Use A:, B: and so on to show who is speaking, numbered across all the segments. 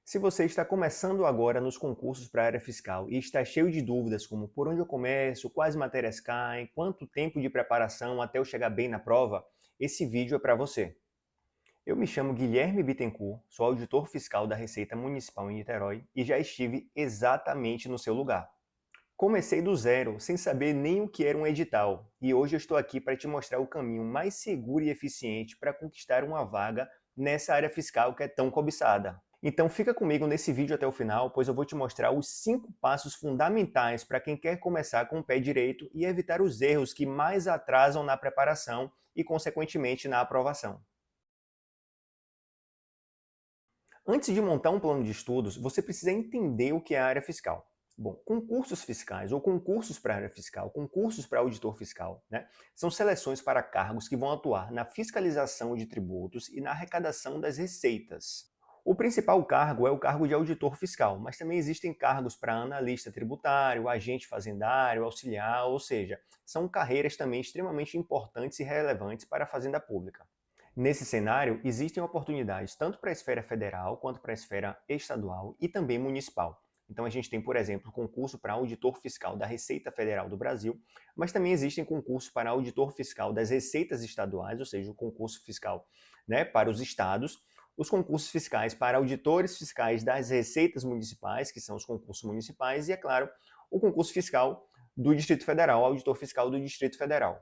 A: Se você está começando agora nos concursos para a área fiscal e está cheio de dúvidas como por onde eu começo, quais matérias caem, quanto tempo de preparação até eu chegar bem na prova, esse vídeo é para você. Eu me chamo Guilherme Bittencourt, sou auditor fiscal da Receita Municipal em Niterói e já estive exatamente no seu lugar. Comecei do zero, sem saber nem o que era um edital, e hoje eu estou aqui para te mostrar o caminho mais seguro e eficiente para conquistar uma vaga nessa área fiscal que é tão cobiçada. Então fica comigo nesse vídeo até o final, pois eu vou te mostrar os 5 passos fundamentais para quem quer começar com o pé direito e evitar os erros que mais atrasam na preparação e, consequentemente, na aprovação. Antes de montar um plano de estudos, você precisa entender o que é a área fiscal. Bom, concursos fiscais ou concursos para a área fiscal, concursos para auditor fiscal, né, são seleções para cargos que vão atuar na fiscalização de tributos e na arrecadação das receitas. O principal cargo é o cargo de auditor fiscal, mas também existem cargos para analista tributário, agente fazendário, auxiliar, ou seja, são carreiras também extremamente importantes e relevantes para a fazenda pública. Nesse cenário, existem oportunidades tanto para a esfera federal quanto para a esfera estadual e também municipal. Então a gente tem, por exemplo, concurso para auditor fiscal da Receita Federal do Brasil, mas também existem concursos para auditor fiscal das receitas estaduais, ou seja, o concurso fiscal, né, para os estados, os concursos fiscais para auditores fiscais das receitas municipais, que são os concursos municipais, e, é claro, o concurso fiscal do Distrito Federal, auditor fiscal do Distrito Federal.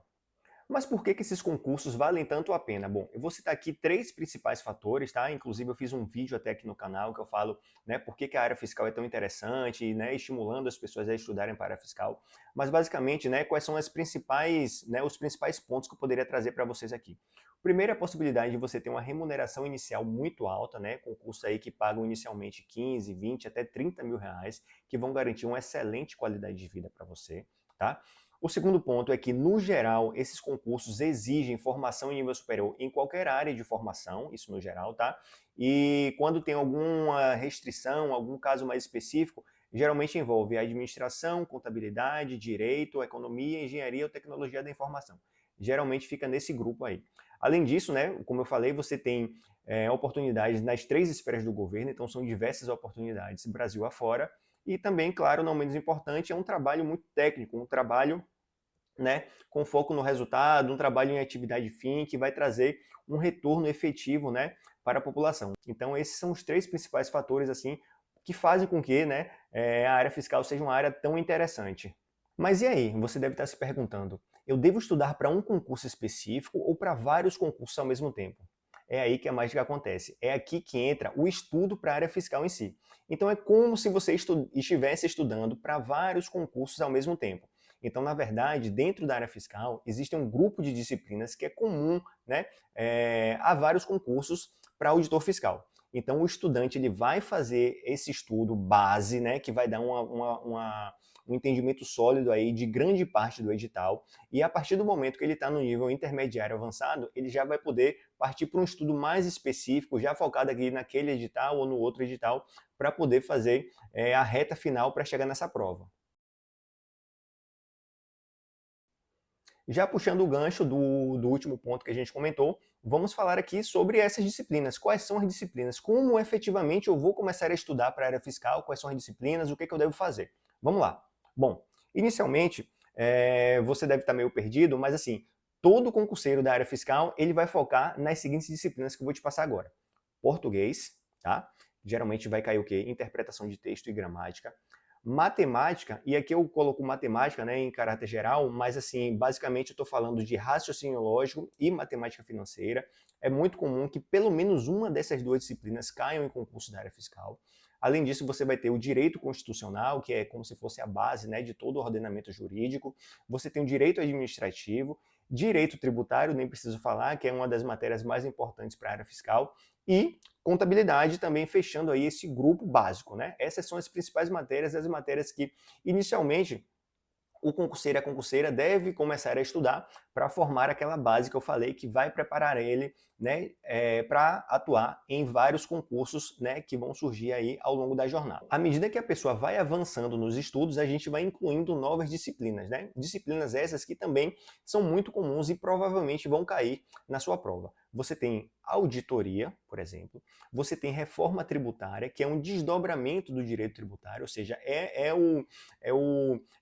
A: Mas por que esses concursos valem tanto a pena? Bom, eu vou citar aqui 3 principais fatores, tá? Inclusive eu fiz um vídeo até aqui no canal que eu falo, né, por que a área fiscal é tão interessante, né, estimulando as pessoas a estudarem para a área fiscal. Mas basicamente, né, quais são as principais, né, os principais pontos que eu poderia trazer para vocês aqui. O primeiro é a possibilidade de você ter uma remuneração inicial muito alta, né, concursos aí que pagam inicialmente 15, 20, até 30 mil reais, que vão garantir uma excelente qualidade de vida para você, tá? O segundo ponto é que, no geral, esses concursos exigem formação em nível superior em qualquer área de formação, isso no geral, tá? E quando tem alguma restrição, algum caso mais específico, geralmente envolve administração, contabilidade, direito, economia, engenharia ou tecnologia da informação. Geralmente fica nesse grupo aí. Além disso, né, como eu falei, você tem oportunidades nas 3 esferas do governo, então são diversas oportunidades, Brasil afora, e também, claro, não menos importante, é um trabalho muito técnico, um trabalho, né, com foco no resultado, um trabalho em atividade fim que vai trazer um retorno efetivo, né, para a população. Então esses são os 3 principais fatores assim que fazem com que, né, a área fiscal seja uma área tão interessante. Mas e aí? Você deve estar se perguntando, eu devo estudar para um concurso específico ou para vários concursos ao mesmo tempo? É aí que a mágica acontece. É aqui que entra o estudo para a área fiscal em si. Então é como se você estivesse estudando para vários concursos ao mesmo tempo. Então, na verdade, dentro da área fiscal, existe um grupo de disciplinas que é comum, né, a vários concursos para auditor fiscal. Então, o estudante ele vai fazer esse estudo base, né, que vai dar um entendimento sólido aí de grande parte do edital, e a partir do momento que ele está no nível intermediário avançado, ele já vai poder partir para um estudo mais específico, já focado aqui naquele edital ou no outro edital, para poder fazer a reta final para chegar nessa prova. Já puxando o gancho do último ponto que a gente comentou, vamos falar aqui sobre essas disciplinas. Quais são as disciplinas? Como efetivamente eu vou começar a estudar para a área fiscal? Quais são as disciplinas? O que eu devo fazer? Vamos lá. Bom, inicialmente, você deve estar meio perdido, mas assim, todo concurseiro da área fiscal, ele vai focar nas seguintes disciplinas que eu vou te passar agora. Português, tá? Geralmente vai cair o quê? Interpretação de texto e gramática. Matemática, e aqui eu coloco matemática, né, em caráter geral, mas assim, basicamente eu estou falando de raciocínio lógico e matemática financeira. É muito comum que pelo menos uma dessas 2 disciplinas caiam em concurso da área fiscal. Além disso, você vai ter o direito constitucional, que é como se fosse a base, né, de todo o ordenamento jurídico. Você tem o direito administrativo, direito tributário, nem preciso falar, que é uma das matérias mais importantes para a área fiscal, e contabilidade também fechando aí esse grupo básico, né? Essas são as principais matérias, as matérias que inicialmente o concurseiro e a concurseira deve começar a estudar para formar aquela base que eu falei que vai preparar ele, né, para atuar em vários concursos, né, que vão surgir aí ao longo da jornada. À medida que a pessoa vai avançando nos estudos, a gente vai incluindo novas disciplinas, né? Disciplinas essas que também são muito comuns e provavelmente vão cair na sua prova. Você tem auditoria, por exemplo, você tem reforma tributária, que é um desdobramento do direito tributário, ou seja, é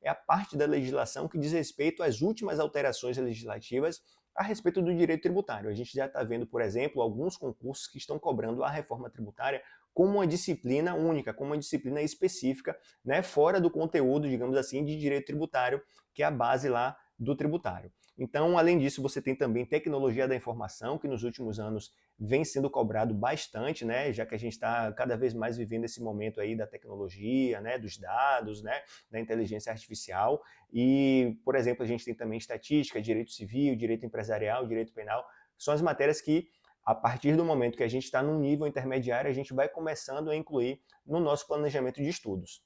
A: a parte da legislação que diz respeito às últimas alterações legislativas a respeito do direito tributário. A gente já está vendo, por exemplo, alguns concursos que estão cobrando a reforma tributária como uma disciplina única, como uma disciplina específica, né, fora do conteúdo, digamos assim, de direito tributário, que é a base lá do tributário. Então, além disso, você tem também tecnologia da informação, que nos últimos anos vem sendo cobrado bastante, né, já que a gente está cada vez mais vivendo esse momento aí da tecnologia, né, dos dados, né, da inteligência artificial. E, por exemplo, a gente tem também estatística, direito civil, direito empresarial, direito penal, são as matérias que, a partir do momento que a gente está num nível intermediário, a gente vai começando a incluir no nosso planejamento de estudos.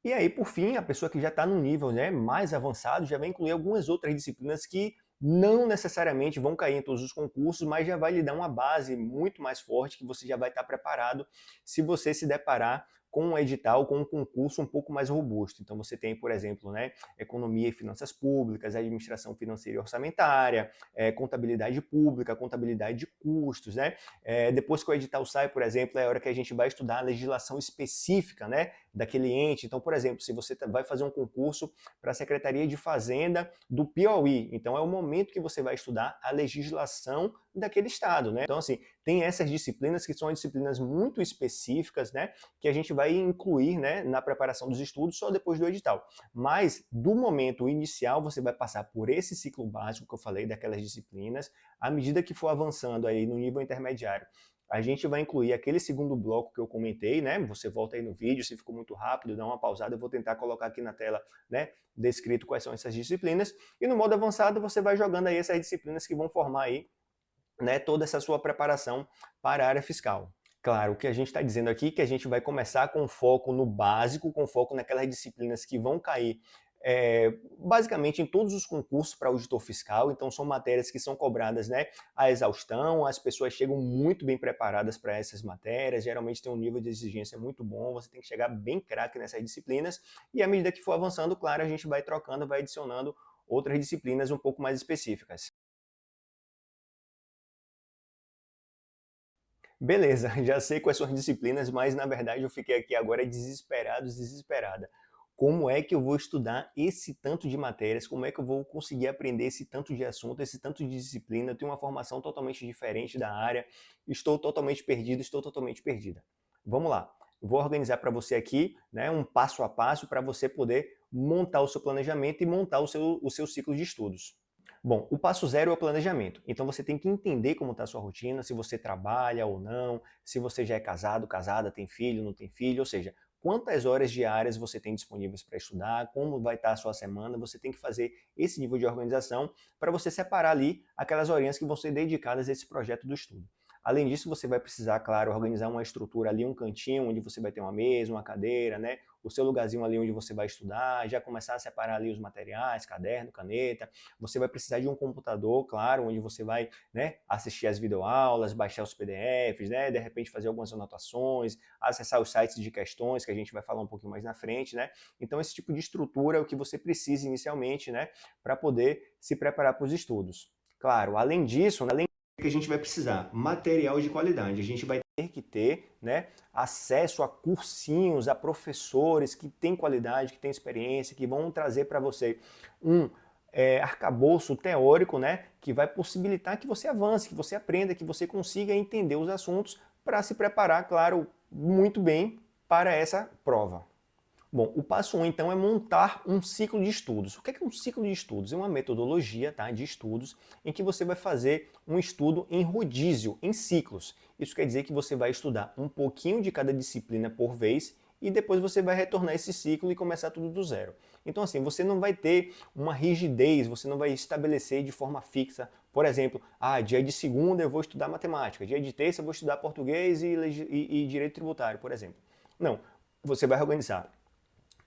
A: E aí, por fim, a pessoa que já está num nível, né, mais avançado já vai incluir algumas outras disciplinas que não necessariamente vão cair em todos os concursos, mas já vai lhe dar uma base muito mais forte que você já vai estar preparado se você se deparar com um edital, com um concurso um pouco mais robusto. Então você tem, por exemplo, né, economia e finanças públicas, administração financeira e orçamentária, contabilidade pública, contabilidade de custos, né? Depois que o edital sai, por exemplo, é a hora que a gente vai estudar a legislação específica, né, daquele ente. Então, por exemplo, se você vai fazer um concurso para a Secretaria de Fazenda do Piauí, então é o momento que você vai estudar a legislação daquele estado, né? Então, assim, tem essas disciplinas que são disciplinas muito específicas, né, que a gente vai incluir, né, na preparação dos estudos só depois do edital. Mas, do momento inicial, você vai passar por esse ciclo básico que eu falei, daquelas disciplinas. À medida que for avançando aí no nível intermediário, a gente vai incluir aquele segundo bloco que eu comentei, né? Você volta aí no vídeo, se ficou muito rápido, dá uma pausada, eu vou tentar colocar aqui na tela, né, descrito quais são essas disciplinas. E no modo avançado, você vai jogando aí essas disciplinas que vão formar aí, né, toda essa sua preparação para a área fiscal. Claro, o que a gente está dizendo aqui é que a gente vai começar com foco no básico, com foco naquelas disciplinas que vão cair basicamente em todos os concursos para auditor fiscal. Então são matérias que são cobradas, né, à exaustão, as pessoas chegam muito bem preparadas para essas matérias, geralmente tem um nível de exigência muito bom, você tem que chegar bem craque nessas disciplinas, e à medida que for avançando, claro, a gente vai trocando, vai adicionando outras disciplinas um pouco mais específicas. Beleza, já sei quais são as disciplinas, mas na verdade eu fiquei aqui agora desesperado, desesperada. Como é que eu vou estudar esse tanto de matérias? Como é que eu vou conseguir aprender esse tanto de assunto, esse tanto de disciplina? Eu tenho uma formação totalmente diferente da área, estou totalmente perdido, estou totalmente perdida. Vamos lá, vou organizar para você aqui, né, um passo a passo para você poder montar o seu planejamento e montar o seu ciclo de estudos. Bom, o passo zero é o planejamento. Então você tem que entender como está a sua rotina, se você trabalha ou não, se você já é casado, casada, tem filho, não tem filho, ou seja, quantas horas diárias você tem disponíveis para estudar, como vai estar a sua semana, você tem que fazer esse nível de organização para você separar ali aquelas horinhas que vão ser dedicadas a esse projeto do estudo. Além disso, você vai precisar, claro, organizar uma estrutura ali, um cantinho onde você vai ter uma mesa, uma cadeira, né? O seu lugarzinho ali onde você vai estudar, já começar a separar ali os materiais, caderno, caneta. Você vai precisar de um computador, claro, onde você vai, né, assistir as videoaulas, baixar os PDFs, né, de repente fazer algumas anotações, acessar os sites de questões, que a gente vai falar um pouquinho mais na frente, né? Então esse tipo de estrutura é o que você precisa inicialmente, né, para poder se preparar para os estudos. Claro, além disso, além que a gente vai precisar material de qualidade. A gente vai ter que ter, né, acesso a cursinhos, a professores que têm qualidade, que têm experiência, que vão trazer para você um arcabouço teórico, né, que vai possibilitar que você avance, que você aprenda, que você consiga entender os assuntos para se preparar, claro, muito bem para essa prova. Bom, o passo 1, então, é montar um ciclo de estudos. O que é um ciclo de estudos? É uma metodologia, tá, de estudos em que você vai fazer um estudo em rodízio, em ciclos. Isso quer dizer que você vai estudar um pouquinho de cada disciplina por vez e depois você vai retornar esse ciclo e começar tudo do zero. Então, assim, você não vai ter uma rigidez, você não vai estabelecer de forma fixa, por exemplo, dia de segunda eu vou estudar matemática, dia de terça eu vou estudar português e direito tributário, por exemplo. Não, você vai organizar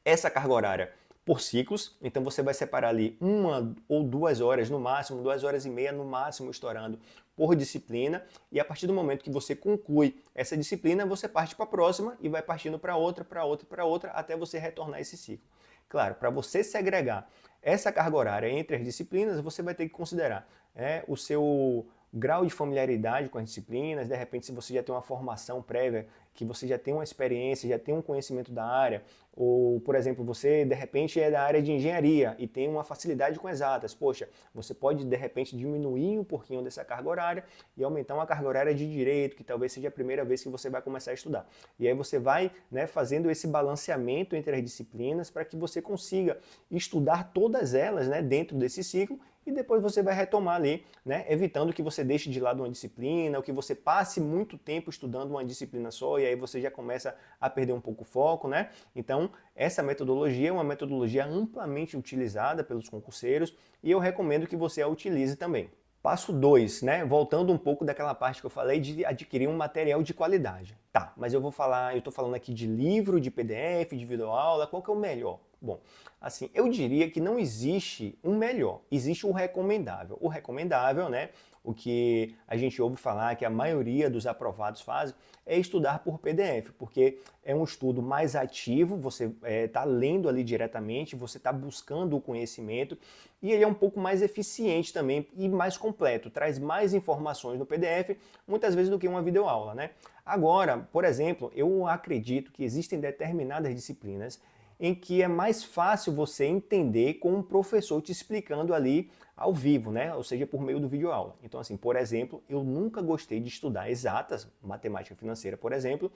A: essa carga horária por ciclos, então você vai separar ali 1 ou 2 horas no máximo, 2 horas e meia no máximo estourando por disciplina, e a partir do momento que você conclui essa disciplina, você parte para a próxima e vai partindo para outra, para outra, para outra, até você retornar esse ciclo. Claro, para você segregar essa carga horária entre as disciplinas, você vai ter que considerar o seu grau de familiaridade com as disciplinas, de repente se você já tem uma formação prévia, que você já tem uma experiência, já tem um conhecimento da área, ou, por exemplo, você de repente é da área de engenharia e tem uma facilidade com exatas, poxa, você pode de repente diminuir um pouquinho dessa carga horária e aumentar uma carga horária de direito, que talvez seja a primeira vez que você vai começar a estudar. E aí você vai, fazendo esse balanceamento entre as disciplinas para que você consiga estudar todas elas, dentro desse ciclo, e depois você vai retomar ali, evitando que você deixe de lado uma disciplina, ou que você passe muito tempo estudando uma disciplina só, e aí você já começa a perder um pouco o foco, Então, essa metodologia é uma metodologia amplamente utilizada pelos concurseiros, e eu recomendo que você a utilize também. Passo 2, voltando um pouco daquela parte que eu falei de adquirir um material de qualidade. Tá, mas eu estou falando aqui de livro, de PDF, de videoaula, qual que é o melhor? Bom, assim, eu diria que não existe um melhor, existe o recomendável. O recomendável, o que a gente ouve falar que a maioria dos aprovados fazem, é estudar por PDF, porque é um estudo mais ativo, você está lendo ali diretamente, você está buscando o conhecimento, e ele é um pouco mais eficiente também e mais completo, traz mais informações no PDF, muitas vezes do que uma videoaula, Agora, por exemplo, eu acredito que existem determinadas disciplinas em que é mais fácil você entender com um professor te explicando ali ao vivo, ou seja, por meio do videoaula. Então, assim, por exemplo, eu nunca gostei de estudar exatas, matemática financeira, por exemplo,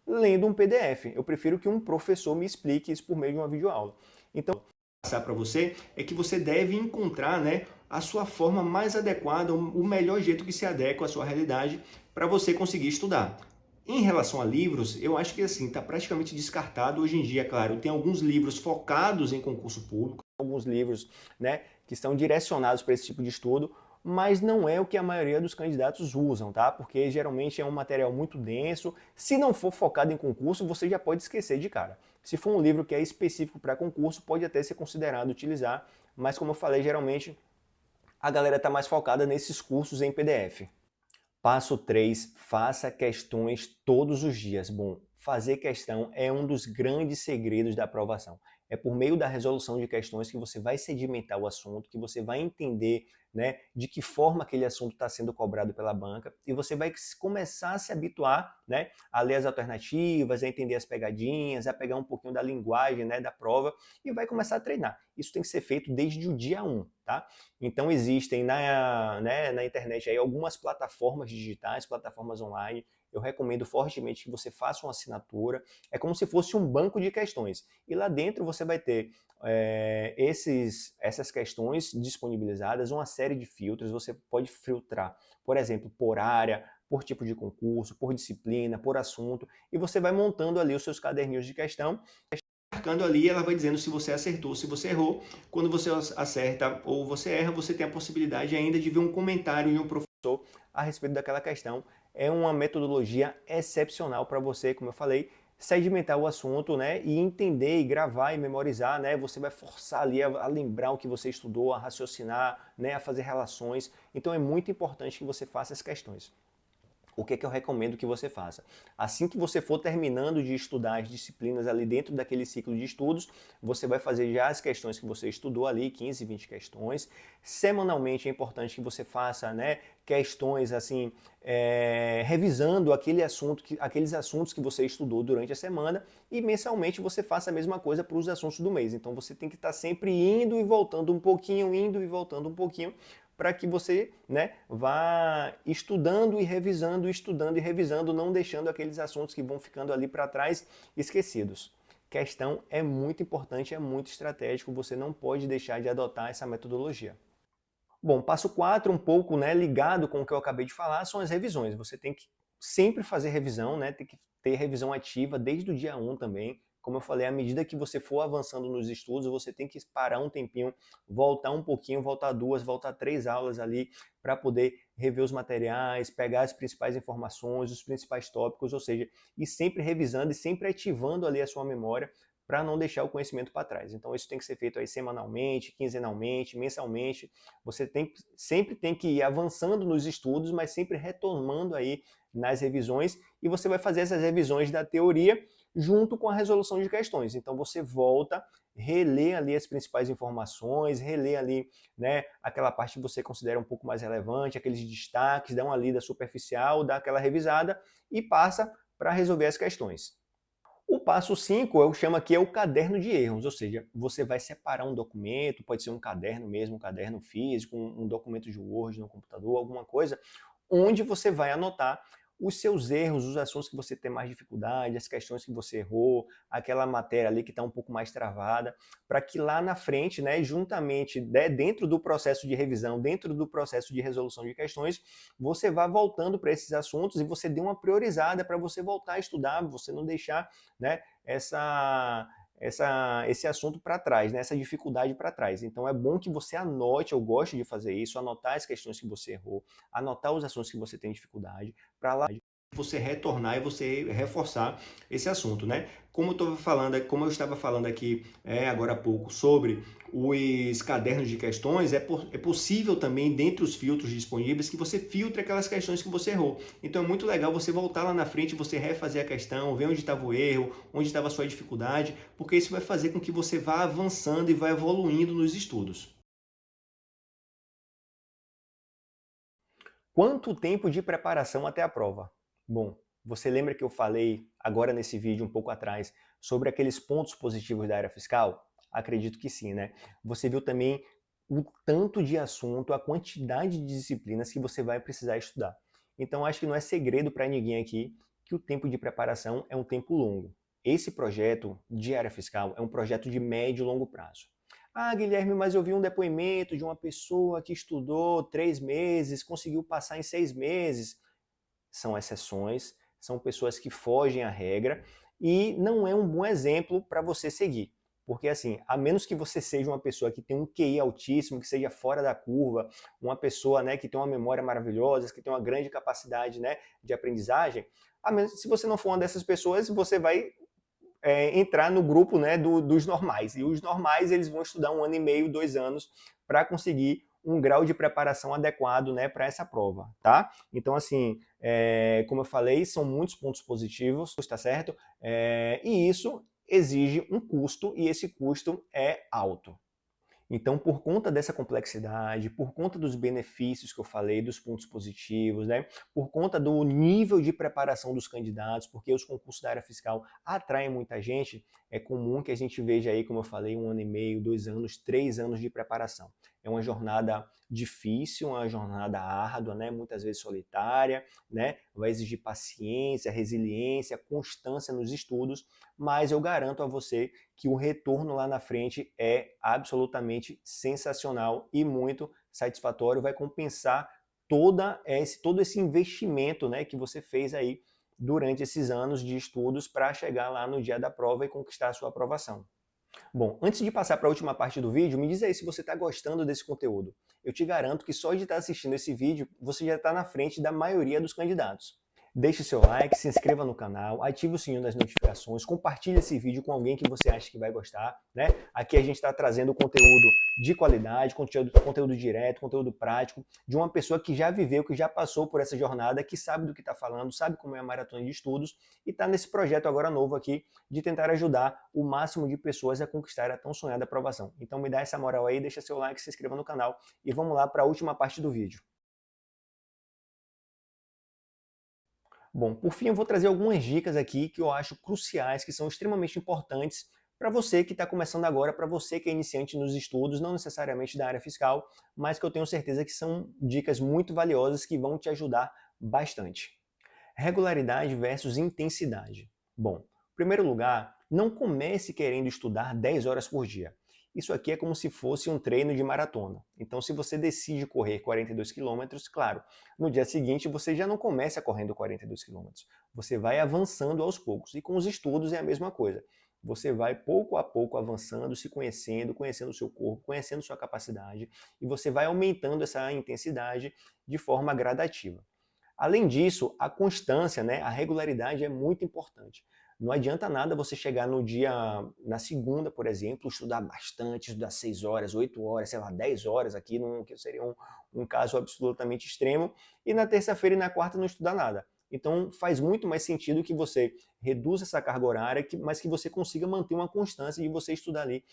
A: lendo um PDF. Eu prefiro que um professor me explique isso por meio de uma videoaula. Então, passar para você é que você deve encontrar, a sua forma mais adequada, o melhor jeito que se adequa à sua realidade para você conseguir estudar. Em relação a livros, eu acho que assim, está praticamente descartado hoje em dia, claro. Tem alguns livros focados em concurso público, alguns livros, que estão direcionados para esse tipo de estudo, mas não é o que a maioria dos candidatos usam, tá? Porque geralmente é um material muito denso. Se não for focado em concurso, você já pode esquecer de cara. Se for um livro que é específico para concurso, pode até ser considerado utilizar, mas como eu falei, geralmente a galera está mais focada nesses cursos em PDF. Passo 3, faça questões todos os dias. Bom, fazer questão é um dos grandes segredos da aprovação. É por meio da resolução de questões que você vai sedimentar o assunto, que você vai entender de que forma aquele assunto está sendo cobrado pela banca, e você vai começar a se habituar a ler as alternativas, a entender as pegadinhas, a pegar um pouquinho da linguagem da prova, e vai começar a treinar. Isso tem que ser feito desde o dia 1, tá? Então existem na internet aí algumas plataformas digitais, plataformas online. Eu recomendo fortemente que você faça uma assinatura. É como se fosse um banco de questões. E lá dentro você vai ter essas questões disponibilizadas, uma série de filtros. Você pode filtrar, por exemplo, por área, por tipo de concurso, por disciplina, por assunto. E você vai montando ali os seus caderninhos de questão. Marcando ali, ela vai dizendo se você acertou, se você errou. Quando você acerta ou você erra, você tem a possibilidade ainda de ver um comentário de um professor a respeito daquela questão. É uma metodologia excepcional para você, como eu falei, sedimentar o assunto, e entender, e gravar, e memorizar, Você vai forçar ali a lembrar o que você estudou, a raciocinar, a fazer relações. Então é muito importante que você faça as questões. O que é que eu recomendo que você faça? Assim que você for terminando de estudar as disciplinas ali dentro daquele ciclo de estudos, você vai fazer já as questões que você estudou ali, 15, 20 questões. Semanalmente é importante que você faça questões assim, revisando aqueles assuntos que você estudou durante a semana, e mensalmente você faça a mesma coisa para os assuntos do mês. Então você tem que estar sempre indo e voltando um pouquinho, indo e voltando um pouquinho, para que você vá estudando e revisando, não deixando aqueles assuntos que vão ficando ali para trás esquecidos. Questão é muito importante, é muito estratégico, você não pode deixar de adotar essa metodologia. Bom, passo 4, um pouco ligado com o que eu acabei de falar, são as revisões. Você tem que sempre fazer revisão, tem que ter revisão ativa desde o dia 1 também. Como eu falei, à medida que você for avançando nos estudos, você tem que parar um tempinho, voltar um pouquinho, voltar 2, voltar 3 aulas ali para poder rever os materiais, pegar as principais informações, os principais tópicos, ou seja, e sempre revisando e sempre ativando ali a sua memória para não deixar o conhecimento para trás. Então isso tem que ser feito aí semanalmente, quinzenalmente, mensalmente. Você sempre tem que ir avançando nos estudos, mas sempre retomando aí nas revisões, e você vai fazer essas revisões da teoria junto com a resolução de questões. Então você volta, relê ali as principais informações, relê ali, né, aquela parte que você considera um pouco mais relevante, aqueles destaques, dá uma lida superficial, dá aquela revisada e passa para resolver as questões. O passo 5, eu chamo aqui, é o caderno de erros, ou seja, você vai separar um documento, pode ser um caderno mesmo, um caderno físico, um documento de Word no computador, alguma coisa, onde você vai anotar os seus erros, os assuntos que você tem mais dificuldade, as questões que você errou, aquela matéria ali que está um pouco mais travada, para que lá na frente, né, juntamente, dentro do processo de revisão, dentro do processo de resolução de questões, você vá voltando para esses assuntos e você dê uma priorizada para você voltar a estudar, você não deixar, né, esse assunto para trás, né? Essa dificuldade para trás. Então é bom que você anote, eu gosto de fazer isso, anotar as questões que você errou, anotar os assuntos que você tem dificuldade, para lá você retornar e você reforçar esse assunto, né? Como eu estava falando aqui agora há pouco sobre os cadernos de questões, é possível também, dentre os filtros disponíveis, que você filtre aquelas questões que você errou. Então é muito legal você voltar lá na frente, você refazer a questão, ver onde estava o erro, onde estava a sua dificuldade, porque isso vai fazer com que você vá avançando e vá evoluindo nos estudos. Quanto tempo de preparação até a prova? Bom, você lembra que eu falei agora nesse vídeo um pouco atrás sobre aqueles pontos positivos da área fiscal? Acredito que sim, né? Você viu também o tanto de assunto, a quantidade de disciplinas que você vai precisar estudar. Então acho que não é segredo para ninguém aqui que o tempo de preparação é um tempo longo. Esse projeto de área fiscal é um projeto de médio e longo prazo. Ah, Guilherme, mas eu vi um depoimento de uma pessoa que estudou 3 meses, conseguiu passar em 6 meses. São exceções, são pessoas que fogem à regra e não é um bom exemplo para você seguir. Porque, assim, a menos que você seja uma pessoa que tem um QI altíssimo, que seja fora da curva, uma pessoa, né, que tem uma memória maravilhosa, que tem uma grande capacidade, né, de aprendizagem, a menos, se você não for uma dessas pessoas, você vai entrar no grupo, né, dos normais. E os normais eles vão estudar 1 ano e meio, 2 anos, para conseguir um grau de preparação adequado, né, para essa prova, tá? Então, assim, como eu falei, são muitos pontos positivos, tá certo? E isso exige um custo, e esse custo é alto. Então, por conta dessa complexidade, por conta dos benefícios que eu falei, dos pontos positivos, né? Por conta do nível de preparação dos candidatos, porque os concursos da área fiscal atraem muita gente, é comum que a gente veja aí, como eu falei, 1 ano e meio, 2 anos, 3 anos de preparação. É uma jornada difícil, uma jornada árdua, né? Muitas vezes solitária, né? Vai exigir paciência, resiliência, constância nos estudos, mas eu garanto a você que o retorno lá na frente é absolutamente sensacional e muito satisfatório, vai compensar todo esse investimento, né, que você fez aí durante esses anos de estudos para chegar lá no dia da prova e conquistar a sua aprovação. Bom, antes de passar para a última parte do vídeo, me diz aí se você está gostando desse conteúdo. Eu te garanto que só de estar assistindo esse vídeo, você já está na frente da maioria dos candidatos. Deixe seu like, se inscreva no canal, ative o sininho das notificações, compartilhe esse vídeo com alguém que você acha que vai gostar, né? Aqui a gente está trazendo conteúdo de qualidade, conteúdo direto, conteúdo prático, de uma pessoa que já viveu, que já passou por essa jornada, que sabe do que está falando, sabe como é a maratona de estudos e está nesse projeto agora novo aqui de tentar ajudar o máximo de pessoas a conquistar a tão sonhada aprovação. Então me dá essa moral aí, deixa seu like, se inscreva no canal e vamos lá para a última parte do vídeo. Bom, por fim eu vou trazer algumas dicas aqui que eu acho cruciais, que são extremamente importantes para você que está começando agora, para você que é iniciante nos estudos, não necessariamente da área fiscal, mas que eu tenho certeza que são dicas muito valiosas que vão te ajudar bastante. Regularidade versus intensidade. Bom, em primeiro lugar, não comece querendo estudar 10 horas por dia. Isso aqui é como se fosse um treino de maratona. Então, se você decide correr 42 quilômetros, claro, no dia seguinte você já não começa correndo 42 quilômetros. Você vai avançando aos poucos. E com os estudos é a mesma coisa. Você vai pouco a pouco avançando, se conhecendo, conhecendo o seu corpo, conhecendo sua capacidade, e você vai aumentando essa intensidade de forma gradativa. Além disso, a constância, né, a regularidade é muito importante. Não adianta nada você chegar no dia, na segunda, por exemplo, estudar bastante, estudar 6 horas, 8 horas, sei lá, 10 horas aqui, que seria um caso absolutamente extremo, e na terça-feira e na quarta não estudar nada. Então faz muito mais sentido que você reduza essa carga horária, mas que você consiga manter uma constância de você estudar ali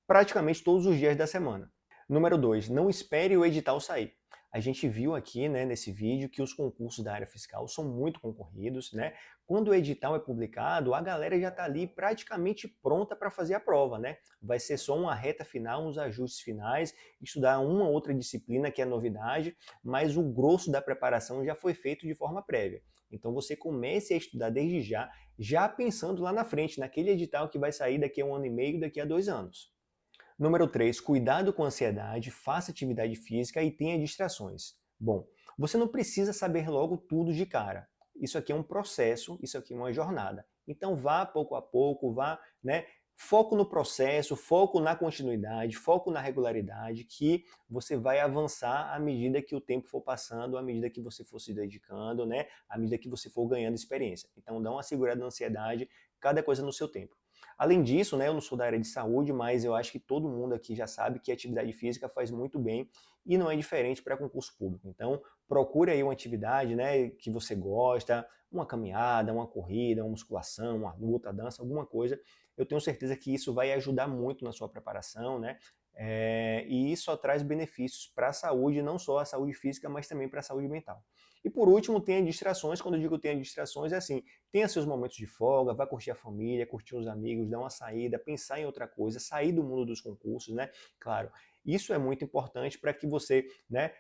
A: praticamente todos os dias da semana. Número 2, não espere o edital sair. A gente viu aqui, né, nesse vídeo, que os concursos da área fiscal são muito concorridos, né? Quando o edital é publicado, a galera já está ali praticamente pronta para fazer a prova, né? Vai ser só uma reta final, uns ajustes finais, estudar uma outra disciplina que é novidade, mas o grosso da preparação já foi feito de forma prévia. Então você comece a estudar desde já, já pensando lá na frente, naquele edital que vai sair daqui a 1 ano e meio, daqui a 2 anos. Número 3, cuidado com a ansiedade, faça atividade física e tenha distrações. Bom, você não precisa saber logo tudo de cara. Isso aqui é um processo, isso aqui é uma jornada. Então vá pouco a pouco, vá, né? Foco no processo, foco na continuidade, foco na regularidade, que você vai avançar à medida que o tempo for passando, à medida que você for se dedicando, né? À medida que você for ganhando experiência. Então dá uma segurada na ansiedade, cada coisa no seu tempo. Além disso, né, eu não sou da área de saúde, mas eu acho que todo mundo aqui já sabe que a atividade física faz muito bem e não é diferente para concurso público. Então, procure aí uma atividade, né, que você gosta, uma caminhada, uma corrida, uma musculação, uma luta, dança, alguma coisa. Eu tenho certeza que isso vai ajudar muito na sua preparação, né? E isso só traz benefícios para a saúde, não só a saúde física, mas também para a saúde mental. E por último, tenha distrações. Quando eu digo tenha distrações, é assim, tenha seus momentos de folga, vá curtir a família, curtir os amigos, dar uma saída, pensar em outra coisa, sair do mundo dos concursos, né? Claro, isso é muito importante para que você, né,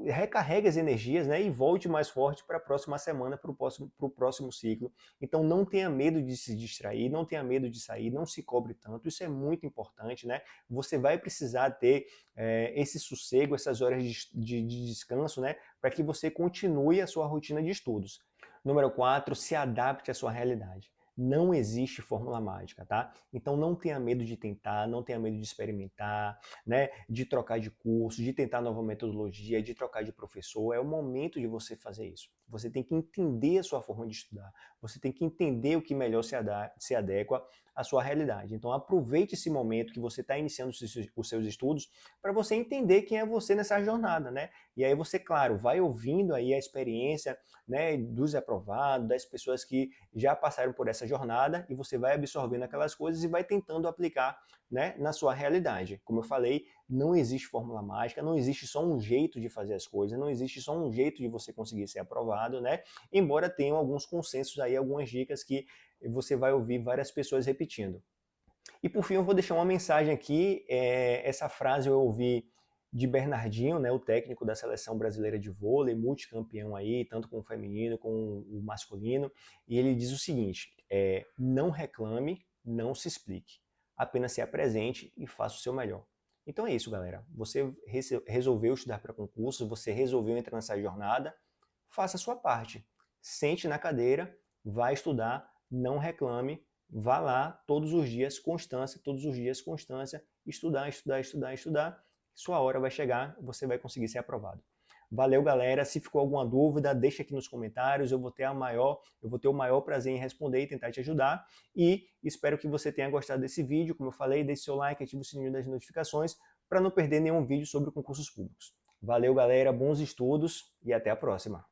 A: recarregue as energias, né, e volte mais forte para a próxima semana, para o próximo ciclo. Então não tenha medo de se distrair, não tenha medo de sair, não se cobre tanto, isso é muito importante, né? Você vai precisar ter esse sossego, essas horas de descanso, né, para que você continue a sua rotina de estudos. Número 4, se adapte à sua realidade. Não existe fórmula mágica, tá? Então não tenha medo de tentar, não tenha medo de experimentar, né? De trocar de curso, de tentar nova metodologia, de trocar de professor. É o momento de você fazer isso. Você tem que entender a sua forma de estudar. Você tem que entender o que melhor se adequa à sua realidade. Então aproveite esse momento que você está iniciando os seus estudos para você entender quem é você nessa jornada, né? E aí você, claro, vai ouvindo aí a experiência, né, dos aprovados, das pessoas que já passaram por essa jornada, e você vai absorvendo aquelas coisas e vai tentando aplicar, né, na sua realidade. Como eu falei, não existe fórmula mágica, não existe só um jeito de fazer as coisas, não existe só um jeito de você conseguir ser aprovado, né? Embora tenham alguns consensos aí, algumas dicas que você vai ouvir várias pessoas repetindo. E por fim eu vou deixar uma mensagem aqui, essa frase eu ouvi de Bernardinho, né, o técnico da seleção brasileira de vôlei, multicampeão aí, tanto com o feminino como o masculino, e ele diz o seguinte, não reclame, não se explique, apenas se apresente e faça o seu melhor. Então é isso, galera. Você resolveu estudar para concurso, você resolveu entrar nessa jornada, faça a sua parte. Sente na cadeira, vá estudar, não reclame, vá lá todos os dias, constância, todos os dias, constância, estudar, estudar, estudar, estudar. Sua hora vai chegar, você vai conseguir ser aprovado. Valeu, galera. Se ficou alguma dúvida, deixa aqui nos comentários. Eu vou ter o maior prazer em responder e tentar te ajudar. E espero que você tenha gostado desse vídeo. Como eu falei, deixe seu like, ative o sininho das notificações para não perder nenhum vídeo sobre concursos públicos. Valeu, galera. Bons estudos e até a próxima.